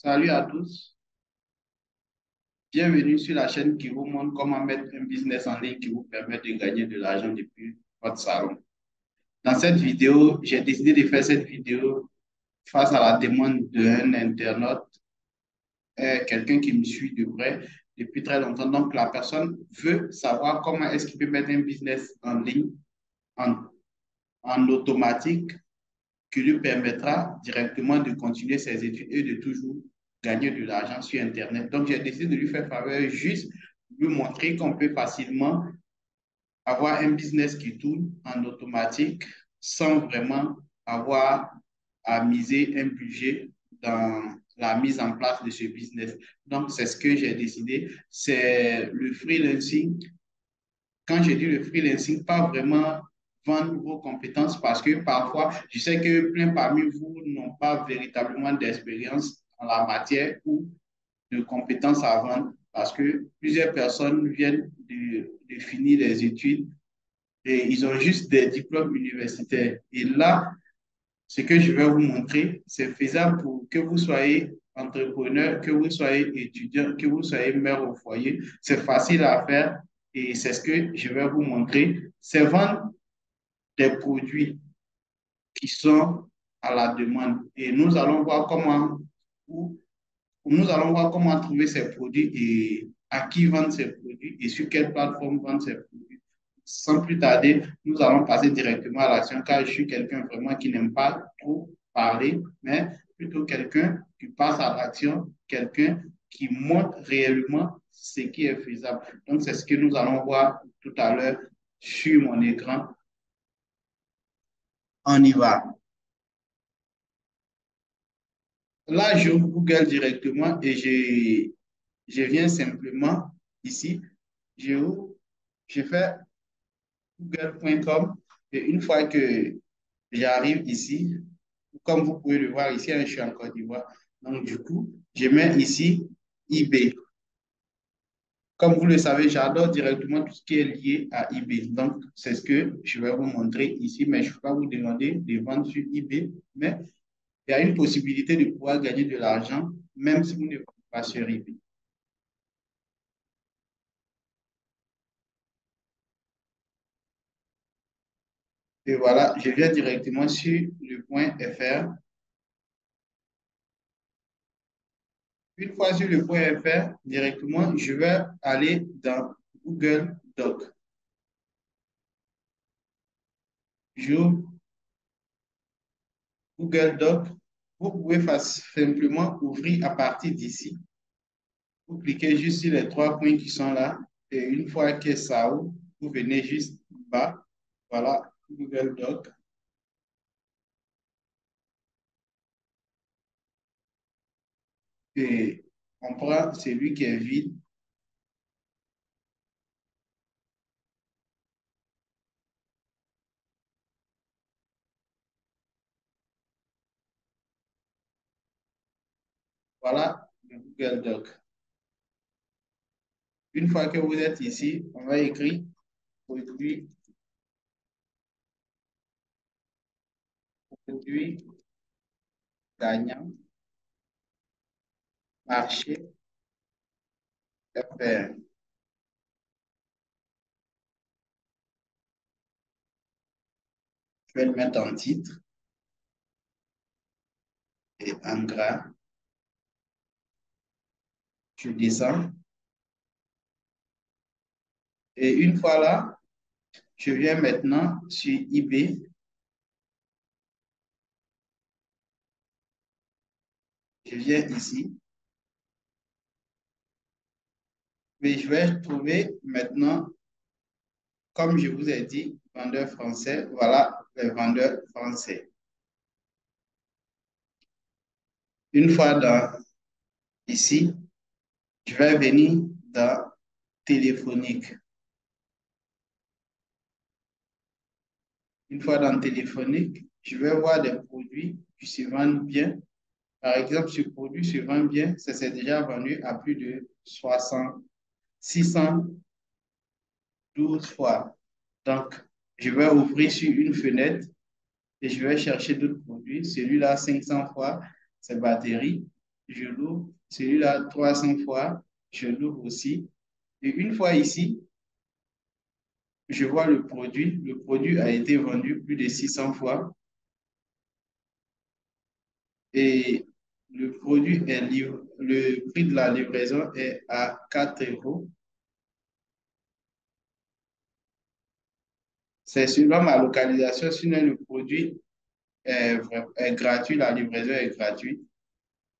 Salut à tous, bienvenue sur la chaîne qui vous montre comment mettre un business en ligne qui vous permet de gagner de l'argent depuis votre salon. Dans cette vidéo, j'ai décidé de faire cette vidéo face à la demande d'un internaute, quelqu'un qui me suit de près depuis très longtemps. Donc, la personne veut savoir comment est-ce qu'il peut mettre un business en ligne en, en automatique qui lui permettra directement de continuer ses études et de toujours gagner de l'argent sur Internet. Donc, j'ai décidé de lui faire faveur juste lui montrer qu'on peut facilement avoir un business qui tourne en automatique sans vraiment avoir à miser un budget dans la mise en place de ce business. Donc, c'est ce que j'ai décidé. C'est le freelancing. Quand je dis le freelancing, pas vraiment vendre vos compétences parce que parfois, je sais que plein parmi vous n'ont pas véritablement d'expérience en la matière ou de compétences à vendre parce que plusieurs personnes viennent de finir les études et ils ont juste des diplômes universitaires. Et là, ce que je vais vous montrer, c'est faisable pour que vous soyez entrepreneur, que vous soyez étudiant, que vous soyez mère au foyer. C'est facile à faire et c'est ce que je vais vous montrer. C'est vendre des produits qui sont à la demande. Et nous allons voir nous allons voir comment trouver ces produits et à qui vendre ces produits et sur quelle plateforme vendre ces produits. Sans plus tarder, nous allons passer directement à l'action car je suis quelqu'un vraiment qui n'aime pas trop parler, mais plutôt quelqu'un qui passe à l'action, quelqu'un qui montre réellement ce qui est faisable. Donc, c'est ce que nous allons voir tout à l'heure sur mon écran. On y va. Là, j'ouvre Google directement et je viens simplement ici. Je, je fais google.com et une fois que j'arrive ici, comme vous pouvez le voir ici, je suis en Côte d'Ivoire. Donc, du coup, je mets ici eBay. Comme vous le savez, j'adore directement tout ce qui est lié à eBay. Donc, c'est ce que je vais vous montrer ici, mais je ne vais pas vous demander de vendre sur eBay, mais il y a une possibilité de pouvoir gagner de l'argent, même si vous ne vendez pas sur eBay. Et voilà, je viens directement sur le point .fr. Une fois sur le point .fr, directement, je vais aller dans Google Doc. J'ouvre Google Doc. Vous pouvez simplement ouvrir à partir d'ici. Vous cliquez juste sur les trois points qui sont là. Et une fois que ça ouvre, vous venez juste bas. Voilà, Google Doc. Et on prend celui qui est vide. Voilà, le Google Doc. Une fois que vous êtes ici, on va écrire produit, produit gagnant, marché, FR. Je vais le mettre en titre et en gras. Je descends. Et une fois là, je viens maintenant sur eBay. Je viens ici. Mais je vais trouver maintenant, comme je vous ai dit, vendeur français. Voilà les vendeurs français. Une fois ici, je vais venir dans téléphonique. Une fois dans téléphonique, je vais voir des produits qui se vendent bien. Par exemple, ce produit se vend bien, ça s'est déjà vendu à plus de 612 fois. Donc, je vais ouvrir sur une fenêtre et je vais chercher d'autres produits. Celui-là, 500 fois, c'est batterie. je l'ouvre. Celui-là, 300 fois, je l'ouvre aussi. Et une fois ici, je vois le produit. Le produit a été vendu plus de 600 fois. Et le produit est livré, le prix de la livraison est à 4 euros. C'est selon ma localisation, sinon le produit est gratuit, la livraison est gratuite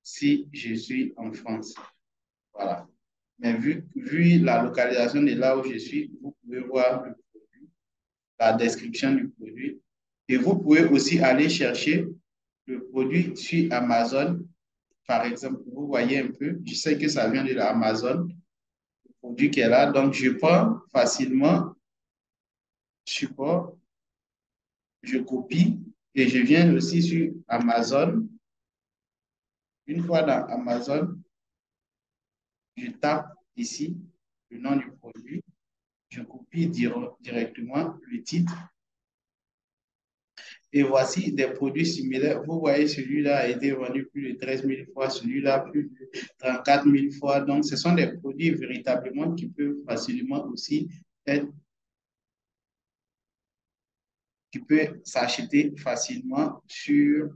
si je suis en France. Voilà. Mais vu la localisation de là où je suis, vous pouvez voir la description du produit. Et vous pouvez aussi aller chercher le produit sur Amazon. Par exemple, vous voyez un peu, je sais que ça vient de l'Amazon, le produit qui est là. Donc, je prends facilement support, je copie et je viens aussi sur Amazon. Une fois dans Amazon, je tape ici le nom du produit, je copie directement le titre. Et voici des produits similaires. Vous voyez, celui-là a été vendu plus de 13 000 fois, celui-là plus de 34 000 fois. Donc, ce sont des produits véritablement qui peuvent facilement aussi être, qui peuvent s'acheter facilement sur.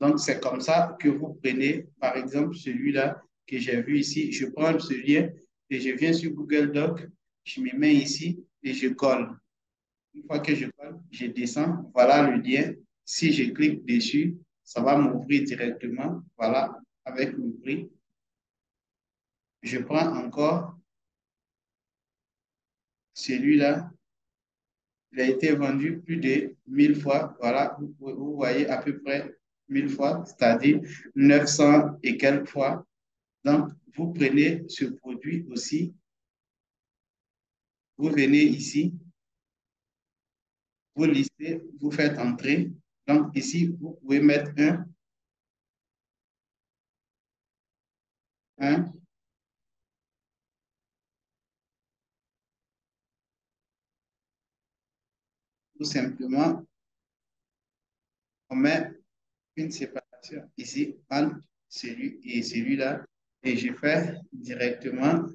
Donc, c'est comme ça que vous prenez, par exemple, celui-là que j'ai vu ici. Je prends ce lien et je viens sur Google Doc, je me mets ici et je colle. Une fois que je colle, je descends. Voilà le lien. Si je clique dessus, ça va m'ouvrir directement. Voilà, avec le prix. Je prends encore celui-là. Il a été vendu plus de 1000 fois. Voilà, vous voyez à peu près 1000 fois, c'est-à-dire 900 et quelques fois. Donc, vous prenez ce produit aussi. Vous venez ici, vous listez, vous faites entrer. Donc, ici, vous pouvez mettre un, tout simplement, on met une séparation ici entre celui et celui-là et je fais directement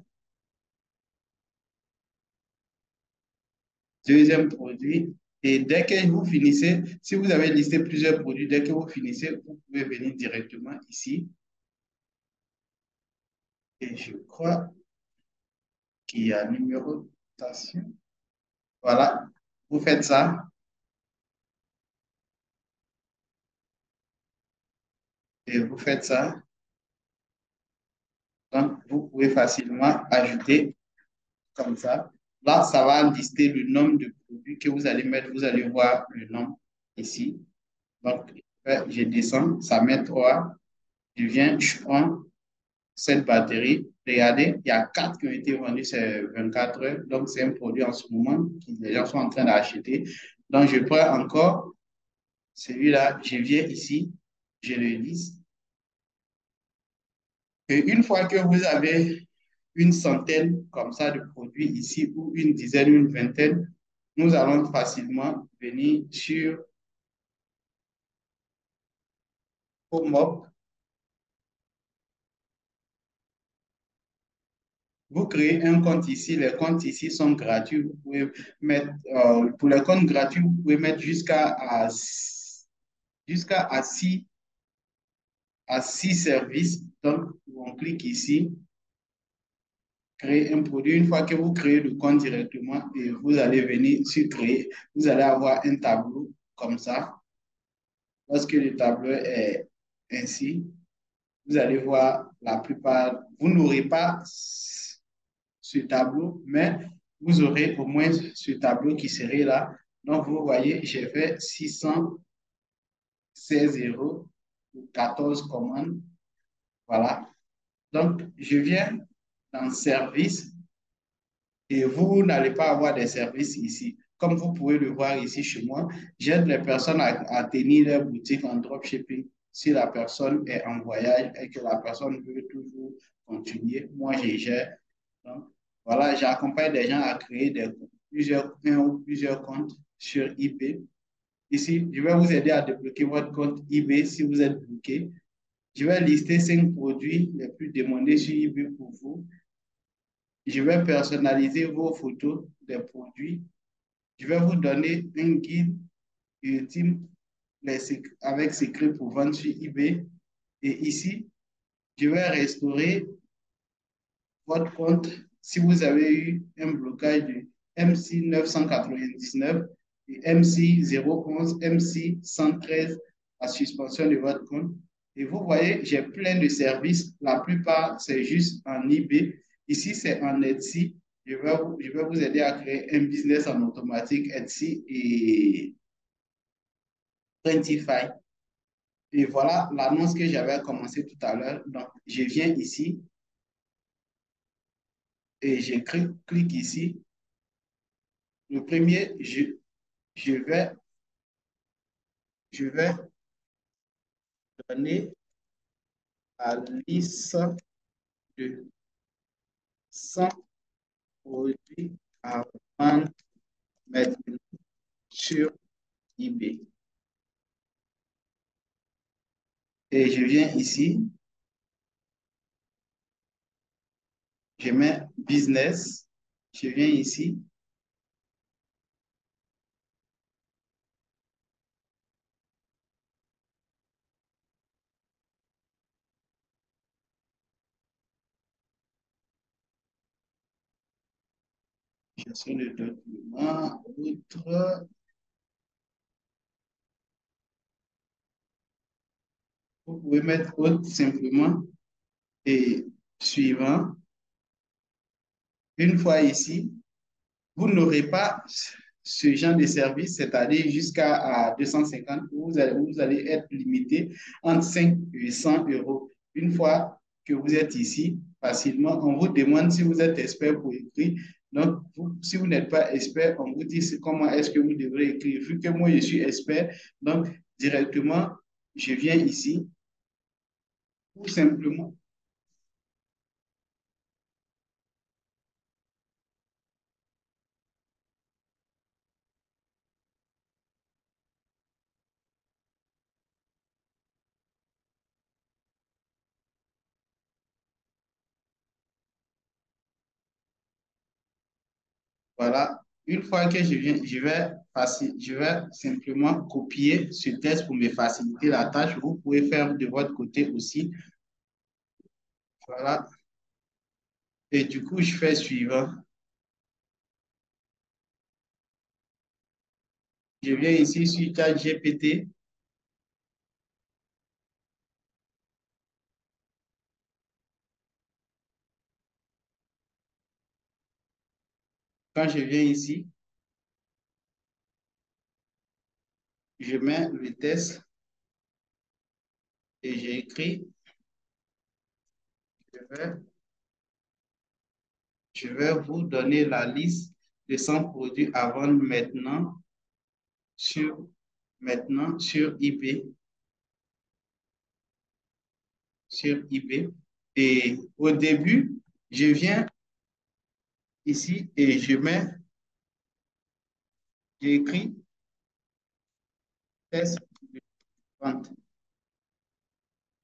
deuxième produit. Et dès que vous finissez, si vous avez listé plusieurs produits, dès que vous finissez, vous pouvez venir directement ici. Et je crois qu'il y a numérotation. Voilà, vous faites ça et vous faites ça. Donc, vous pouvez facilement ajouter comme ça. Là, ça va lister le nombre de produits que vous allez mettre. Vous allez voir le nom ici. Donc, je descends, ça met 3. Je viens, je prends cette batterie. Regardez, il y a 4 qui ont été vendus ces 24 heures. Donc, c'est un produit en ce moment que les gens sont en train d'acheter. Donc, je prends encore celui-là. Je viens ici, je le liste. Et une fois que vous avez une centaine comme ça de produits ici, ou une dizaine, une vingtaine, nous allons facilement venir sur Home. Vous créez un compte ici. Les comptes ici sont gratuits. Vous pouvez mettre, pour les comptes gratuits, vous pouvez mettre jusqu'à à 6 services. Donc, on clique ici, créer un produit. Une fois que vous créez le compte directement et vous allez venir sur créer, vous allez avoir un tableau comme ça. Lorsque le tableau est ainsi, vous allez voir la plupart, vous n'aurez pas ce tableau, mais vous aurez au moins ce tableau qui serait là. Donc, vous voyez, j'ai fait 616 euros pour 14 commandes. Voilà. Donc, je viens dans service et vous n'allez pas avoir des services ici. Comme vous pouvez le voir ici chez moi, j'aide les personnes à tenir leur boutique en dropshipping. Si la personne est en voyage et que la personne veut toujours continuer, moi, je gère. Donc, voilà, j'accompagne des gens à créer un ou plusieurs comptes sur eBay. Ici, je vais vous aider à débloquer votre compte eBay si vous êtes bloqué. Je vais lister 5 produits les plus demandés sur eBay pour vous. Je vais personnaliser vos photos des produits. Je vais vous donner un guide ultime avec secret pour vendre sur eBay. Et ici, je vais restaurer votre compte si vous avez eu un blocage de MC 999 et MC 011, MC 113, la suspension de votre compte. Et vous voyez, j'ai plein de services. La plupart, c'est juste en eBay. Ici, c'est en Etsy. Je vais vous aider à créer un business en automatique, Etsy et Printify. Et voilà l'annonce que j'avais commencé tout à l'heure. Donc, je viens ici et je clique ici. Le premier, je vais, je vais donner la liste de 100 produits à vendre maintenant sur eBay. Et je viens ici, je mets business, je viens ici, je suis le document, autre, vous pouvez mettre autre simplement et suivant. Une fois ici, vous n'aurez pas ce genre de service, c'est-à-dire jusqu'à 250, vous allez être limité entre 5 et 100 euros. Une fois que vous êtes ici, facilement, on vous demande si vous êtes expert pour écrire. Donc, si vous n'êtes pas expert, on vous dit comment est-ce que vous devrez écrire. Vu que moi, je suis expert, donc directement, je viens ici, tout simplement. Voilà. Une fois que je viens, je vais simplement copier ce test pour me faciliter la tâche. Vous pouvez faire de votre côté aussi. Voilà. Et du coup, je fais suivant. Je viens ici sur ChatGPT. Quand je viens ici, je mets le test et j'écris. Je vais, je vais vous donner la liste de 100 produits à vendre sur, maintenant sur eBay. Sur eBay. Et au début, je viens ici et j'écris test de vente.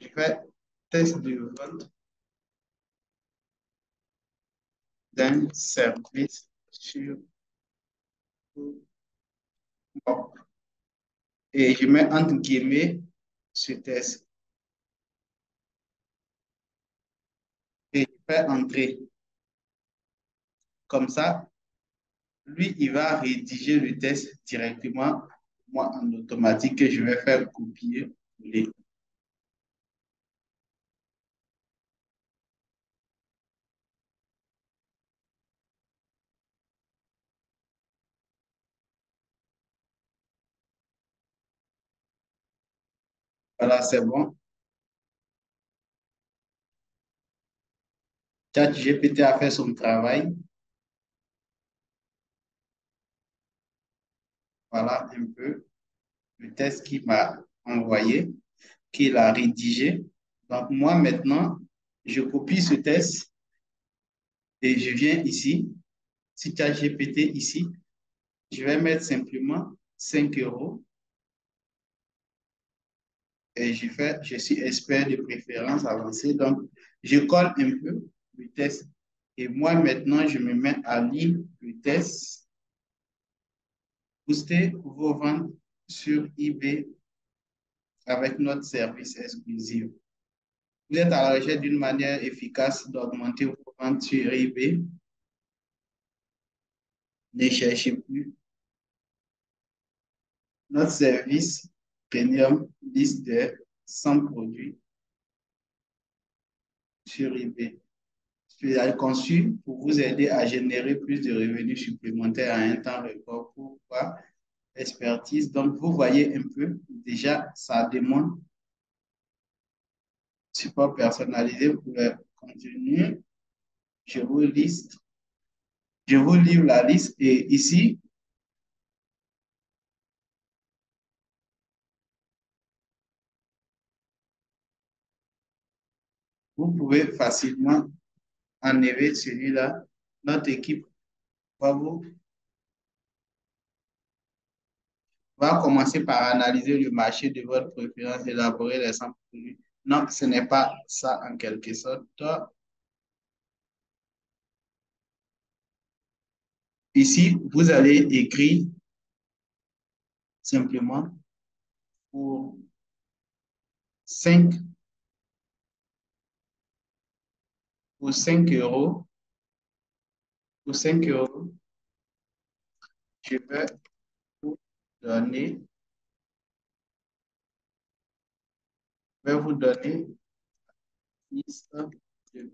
Je fais test de vente d'un service sur bon, et je mets entre guillemets ce test et je fais entrer. Comme ça, lui, il va rédiger le test directement, moi en automatique, que je vais faire copier. Voilà, c'est bon. ChatGPT a fait son travail. Voilà un peu le test qu'il m'a envoyé, qu'il a rédigé. Donc, moi, maintenant, je copie ce test et je viens ici. Si tu as GPT ici, je vais mettre simplement 5 euros. et je suis expert de préférence avancée. Donc, je colle un peu le test. Et moi, maintenant, je me mets à lire le test. Booster vos ventes sur eBay avec notre service exclusif. Vous êtes à la recherche d'une manière efficace d'augmenter vos ventes sur eBay. Ne cherchez plus. Notre service premium liste de 100 produits sur eBay. C'est conçu pour vous aider à générer plus de revenus supplémentaires à un temps record. Pourquoi? Expertise. Donc, vous voyez un peu, déjà, ça demande support personnalisé pour le contenu. Je vous liste, je vous livre la liste et ici, vous pouvez facilement enlever celui-là. Notre équipe va vous va commencer par analyser le marché de votre préférence, élaborer les 100 produits. Non, ce n'est pas ça en quelque sorte. Ici, vous allez écrire simplement pour 5 pour 5 euros, pour 5 euros, je vais vous donner, liste de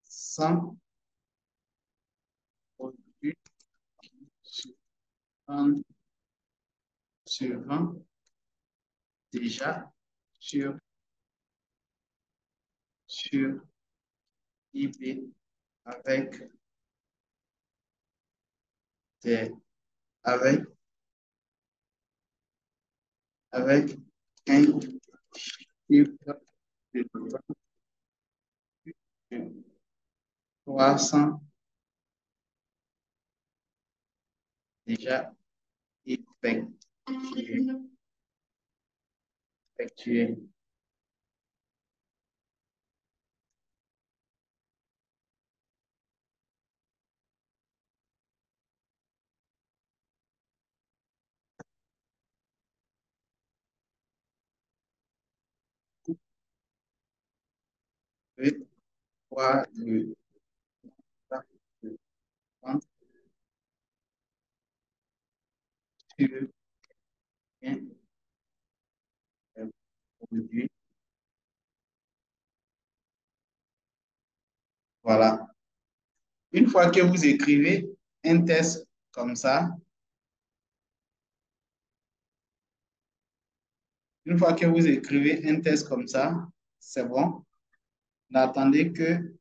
100 produits suivants suivants déjà sur, sur eBay avec des, avec, avec un chiffre de vente de 300 déjà effectué. effectué. Et 3 de vente sur un produit. Voilà. Une fois que vous écrivez un test comme ça, une fois que vous écrivez un test comme ça, c'est bon. N'attendez que,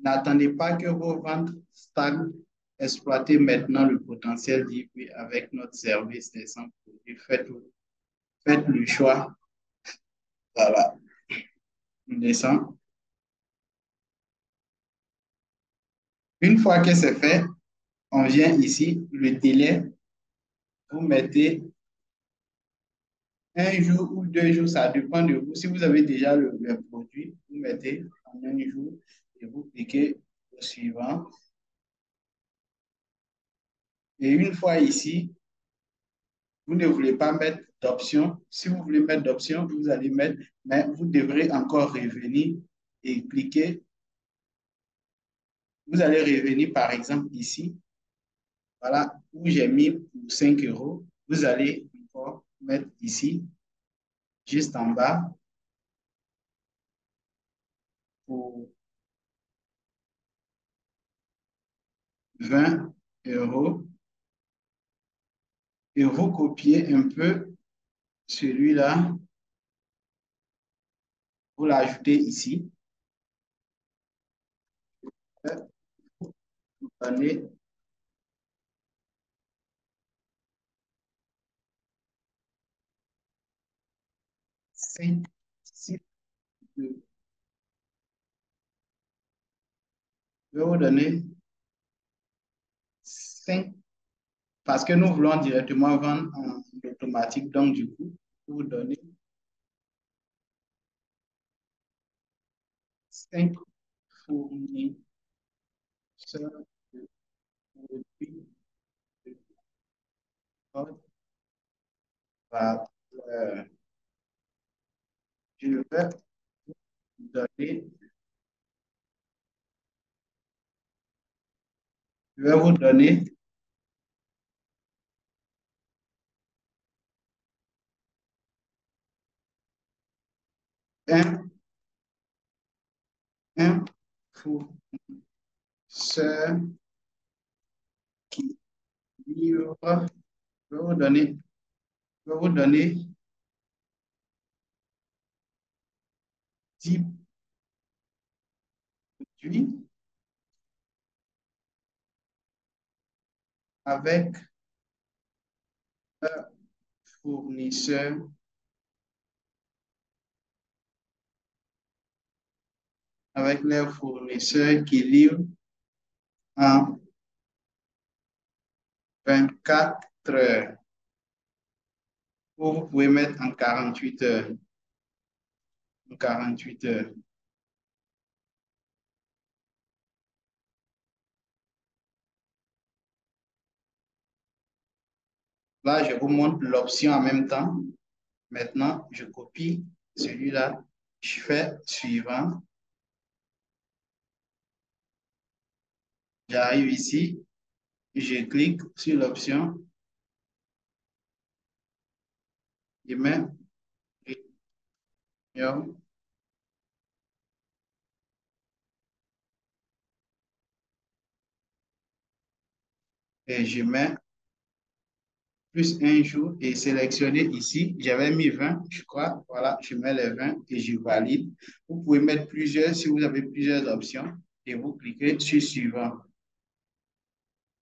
n'attendez pas que vos ventes stagnent. Exploitez maintenant le potentiel d'IP avec notre service des 100 produits. Faites le choix. Voilà. On descend. Une fois que c'est fait, on vient ici, le délai, vous mettez un jour ou 2 jours, ça dépend de vous. Si vous avez déjà le produit, vous mettez en un jour et vous cliquez au suivant. Et une fois ici, vous ne voulez pas mettre d'option. Si vous voulez mettre d'option, vous allez mettre, mais vous devrez encore revenir et cliquer. Vous allez revenir par exemple ici, voilà, où j'ai mis pour 5 euros. Vous allez encore mettre ici, juste en bas, pour 20 euros. Et vous copiez un peu celui-là, vous l'ajoutez ici. Vous prenez 5, 6, 2. Je vais vous donner 5 parce que nous voulons directement vendre en automatique. Donc, du coup, vous donnez 5 fournisseurs de produits de haute valeur. Je vais donner, je vais vous donner un, un fournisseur qui livre. Je vais vous donner, je vais vous donner 10 produits avec un fournisseur, avec les fournisseurs qui livrent en 24 heures. Ou vous pouvez mettre en 48 heures. En 48 heures. Là, je vous montre l'option en même temps. Maintenant, je copie celui-là. Je fais suivant. J'arrive ici. Je clique sur l'option. Je mets réunion et je mets plus un jour et sélectionner ici. J'avais mis 20, je crois. Voilà, je mets les 20 et je valide. Vous pouvez mettre plusieurs si vous avez plusieurs options et vous cliquez sur suivant.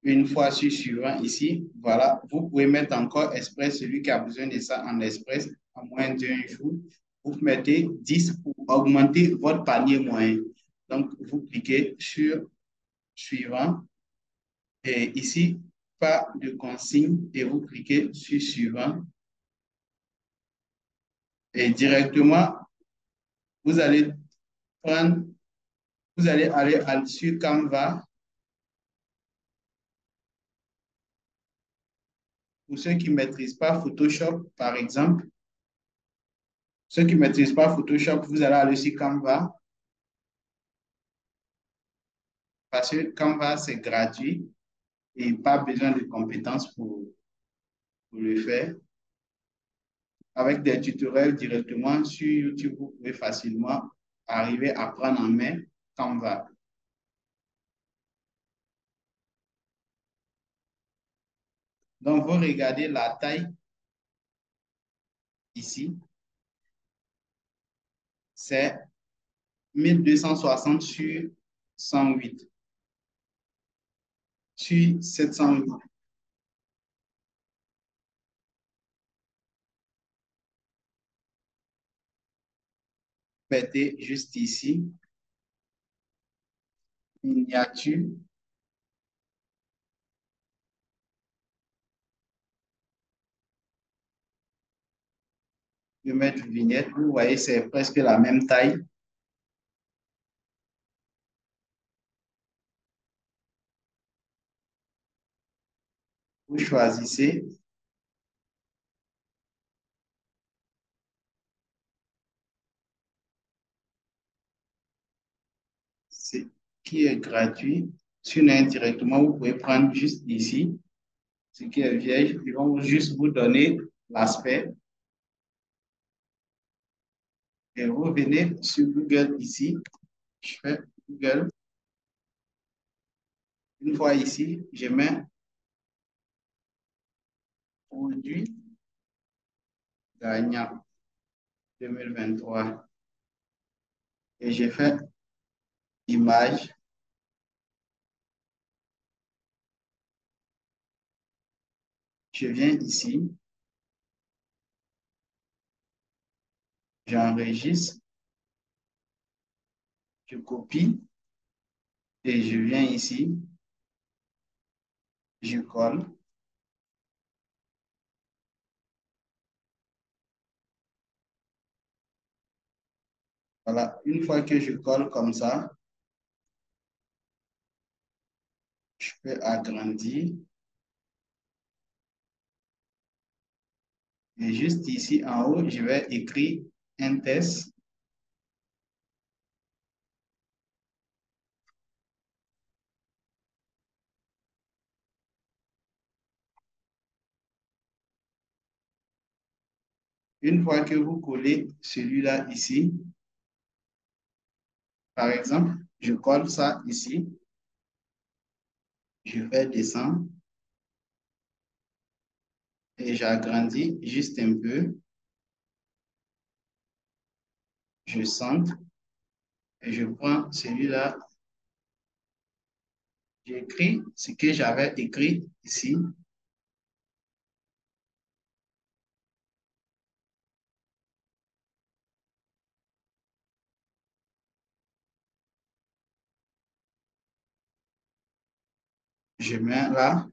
Une fois sur suivant ici, voilà, vous pouvez mettre encore express, celui qui a besoin de ça en express en moins d'un jour. Vous mettez 10 pour augmenter votre panier moyen. Donc, vous cliquez sur suivant et ici, pas de consigne et vous cliquez sur suivant et directement, vous allez prendre, vous allez aller sur Canva. Pour ceux qui ne maîtrisent pas Photoshop, par exemple, ceux qui ne maîtrisent pas Photoshop, vous allez aller sur Canva parce que Canva, c'est gratuit et pas besoin de compétences pour le faire. Avec des tutoriels directement sur YouTube, vous pouvez facilement arriver à prendre en main Canva. Donc, vous regardez la taille ici, c'est 1260 sur 108, sur 708. Mettez juste ici, miniature. Je vais mettre vignette. Vous voyez, c'est presque la même taille. Vous choisissez. Ce qui est gratuit. Sinon, indirectement, vous pouvez prendre juste ici, ce qui est vierge. Ils vont juste vous donner l'aspect. Et vous venez sur Google ici. Je fais Google. Une fois ici, je mets produit gagnant 2023. Et je fais image. Je viens ici. J'enregistre. Je copie. Et je viens ici. Je colle. Voilà, une fois que je colle comme ça, je peux agrandir. Et juste ici en haut, je vais écrire un test. Une fois que vous collez celui-là ici, par exemple, je colle ça ici, je fais descendre et j'agrandis juste un peu, je centre et je prends celui-là, j'écris ce que j'avais écrit ici, je mets là,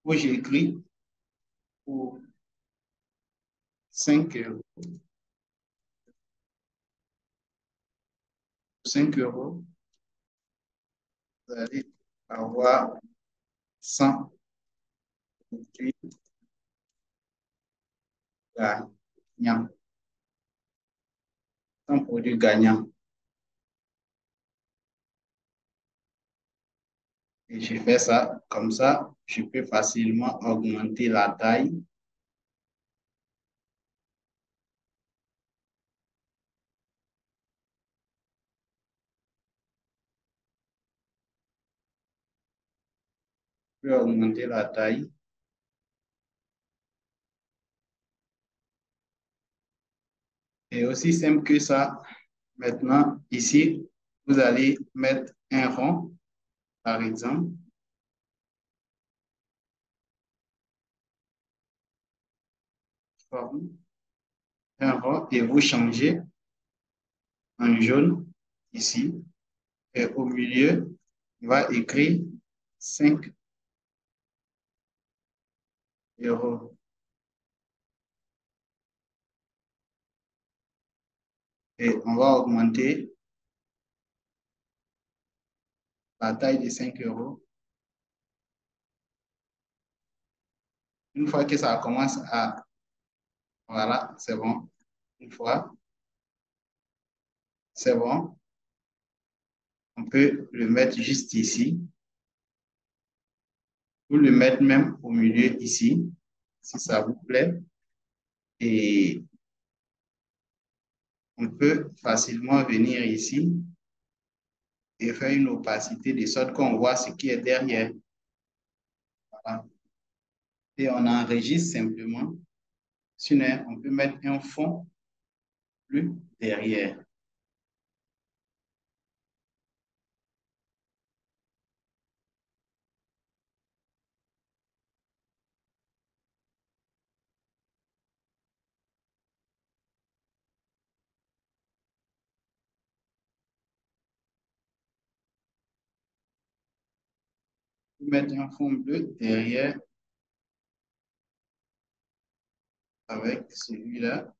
où j'écris pour 5 euros. 5 euros, vous allez avoir 100 produits gagnants. 100 produits gagnants. Et je fais ça comme ça, je peux facilement augmenter la taille. Je peux augmenter la taille. Et aussi simple que ça, maintenant, ici, vous allez mettre un rond, par exemple, forme, un rond, et vous changez en jaune ici. Et au milieu, on va écrire 5 euros. Et on va augmenter la taille de 5 euros. Une fois que ça commence à... Voilà, c'est bon. Une fois, c'est bon. On peut le mettre juste ici. Ou le mettre même au milieu ici, si ça vous plaît. Et on peut facilement venir ici et faire une opacité de sorte qu'on voit ce qui est derrière. Voilà. Et on enregistre simplement. Sinon, on peut mettre un fond plus derrière. Mettre un fond bleu derrière avec celui-là.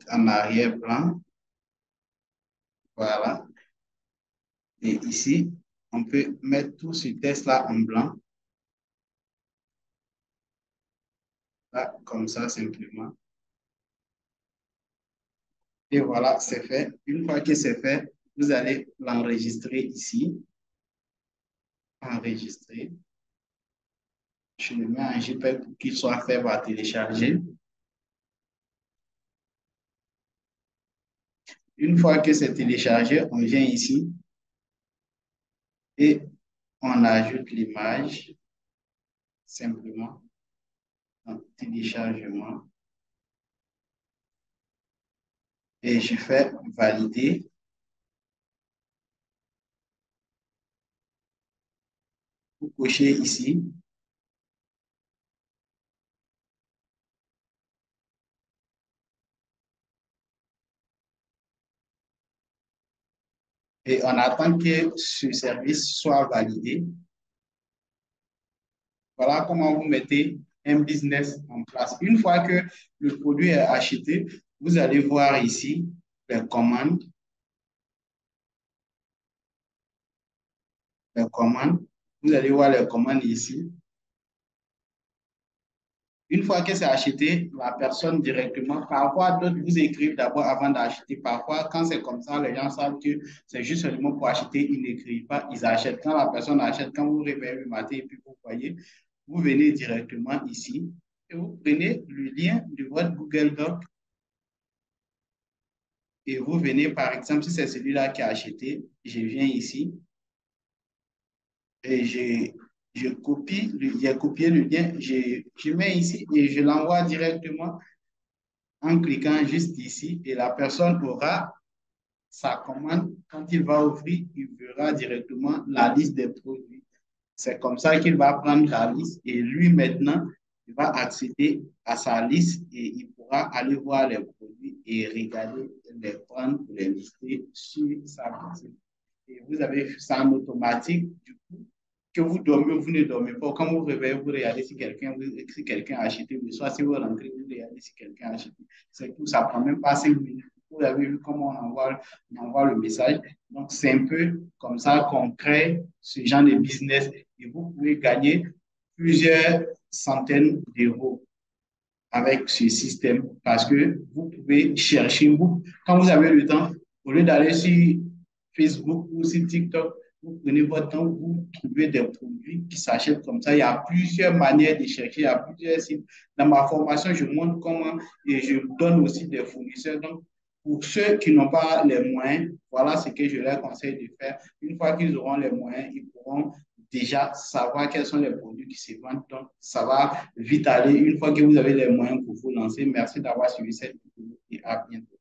En arrière-plan. Voilà. Et ici, on peut mettre tout ce texte-là en blanc. Là, comme ça, simplement. Et voilà, c'est fait. Une fois que c'est fait, vous allez l'enregistrer ici. Enregistrer. Je le mets en JPEG pour qu'il soit fait à télécharger. Une fois que c'est téléchargé, on vient ici et on ajoute l'image simplement en téléchargement et je fais valider. Vous cochez ici. Et on attend que ce service soit validé. Voilà comment vous mettez un business en place. Une fois que le produit est acheté, vous allez voir ici les commandes, les commandes. Vous allez voir les commandes ici. Une fois que c'est acheté, la personne directement, parfois d'autres vous écrivent d'abord avant d'acheter. Parfois, quand c'est comme ça, les gens savent que c'est juste seulement pour acheter, ils n'écrivent pas, ils achètent. Quand la personne achète, quand vous réveillez le matin et puis vous voyez, vous venez directement ici et vous prenez le lien de votre Google Doc et vous venez, par exemple, si c'est celui-là qui a acheté, je viens ici et j'ai copié le lien, je mets ici et je l'envoie directement en cliquant juste ici et la personne aura sa commande. Quand il va ouvrir, il verra directement la liste des produits. C'est comme ça qu'il va prendre la liste et lui maintenant, il va accéder à sa liste et il pourra aller voir les produits et regarder, les prendre pour les lister sur sa boutique. Et vous avez ça en automatique, du coup, que vous dormez ou vous ne dormez pas. Quand vous vous réveillez, vous regardez si quelqu'un a acheté, mais soit si vous rentrez, vous regardez si quelqu'un a acheté. C'est tout, ça ne prend même pas 5 minutes. Vous avez vu comment on envoie le message. Donc, c'est un peu comme ça qu'on crée ce genre de business et vous pouvez gagner plusieurs centaines d'euros avec ce système parce que vous pouvez chercher, quand vous avez le temps, au lieu d'aller sur Facebook ou sur TikTok, vous prenez votre temps, vous trouvez des produits qui s'achètent comme ça. Il y a plusieurs manières de chercher, il y a plusieurs sites. Dans ma formation, je montre comment et je donne aussi des fournisseurs. Donc, pour ceux qui n'ont pas les moyens, voilà ce que je leur conseille de faire. Une fois qu'ils auront les moyens, ils pourront déjà savoir quels sont les produits qui se vendent. Donc, ça va vite aller une fois que vous avez les moyens pour vous lancer. Merci d'avoir suivi cette vidéo et à bientôt.